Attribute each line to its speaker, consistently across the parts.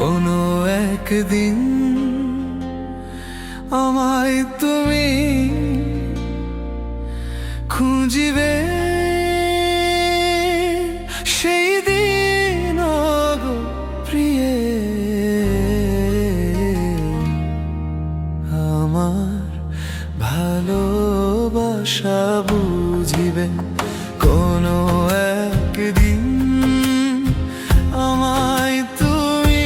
Speaker 1: কোনো একদিন আমায় তুমি খুঁজিবে, সেই দিন গো প্রিয়ে আমার ভালোবাসা বুঝিবে। কোনো একদিন আমায় তুমি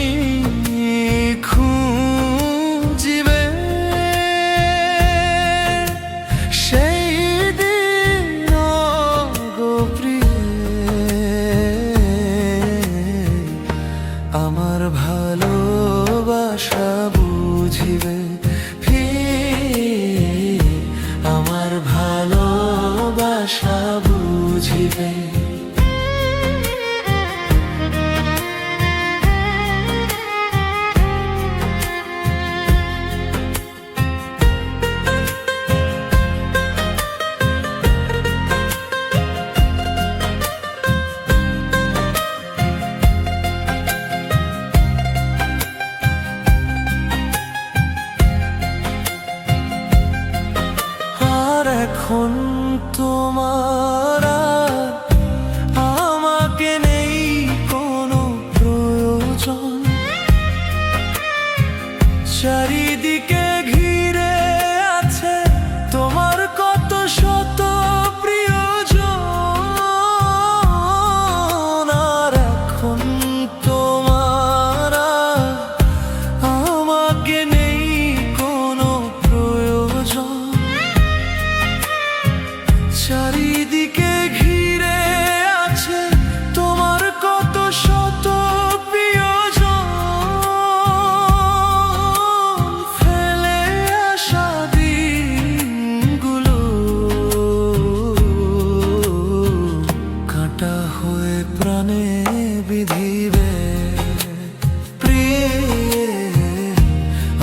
Speaker 1: খুঁজিবে, সেই দিন গো প্রিয়ে আমার ভালোবাসা বুঝিবে। আমার ভালোবাসা বুঝিবে। এখন তোমার আমাকে নেই কোনো প্রয়োজন, চারিদিকে ঘিরে আছে তোমার কত শত প্রিয়জন। আর এখন তোমার আমাকে নেই কোনো প্রয়োজন, চারিদিকে ঘিরে আছে তোমার কত শত প্রিয়জন। ফেলে আসা দিনগুলো কাঁটা হয়ে প্রাণে বিধিবে। প্রিয়ে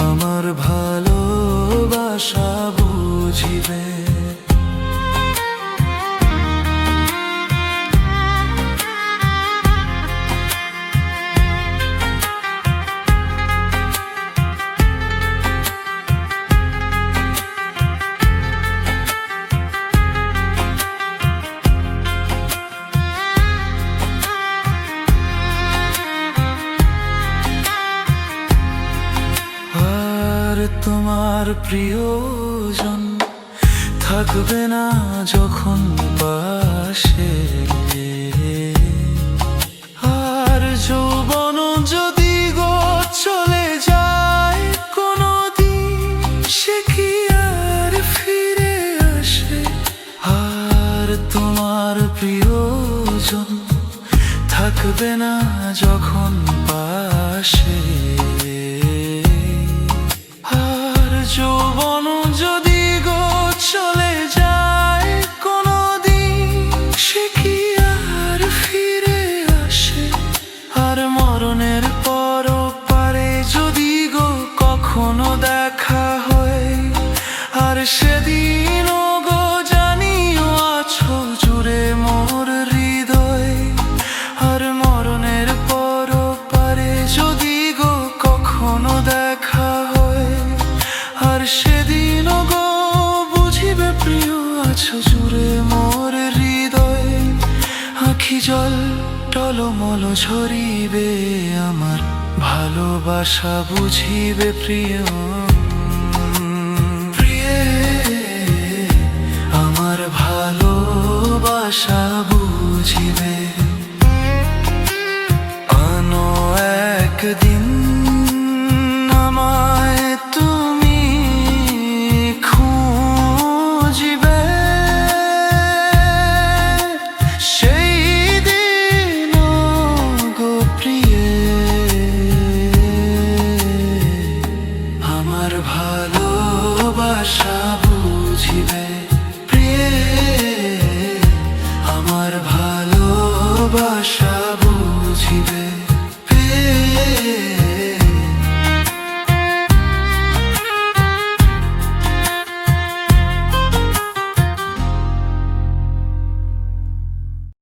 Speaker 1: আমার ভালোবাসা বুঝিবে। তোমার প্রিয়জন থাকবে না যখন পাশে, আর যৌবন যদি গো চলে যায় কোনো দিন, সে কি আর ফিরে আসে? আর তোমার প্রিয়জন থাকবে না যখন পাশে, যৌবন যদি গো চলে যায় কোনো দিন, সে কি আর ফিরে আসে? আর মরণের পর পারে যদি গো কখনো দেখা হয়, আর সেদিন গো জানিও আছো জুড়ে মোর হৃদয়। আর মরণের পর পারে যদি গো কখনো দেখা হয়, আর সেদিন গো বুঝিবে প্রিয় আছো জুড়ে মোর হৃদয়। আখি জল টলমল ঝরিবে, আমার ভালোবাসা বুঝিবে প্রিয়। প্রিয়ে আমার ভালোবাসা বুঝিবে। আনো একদিন আমায় তুমি খুঁজিবে, সেই দিন গো প্রিয়ে আমার ভালোবাসা বুঝিবে। প্রিয়ে আমার ভালোবাসা বুঝিবে।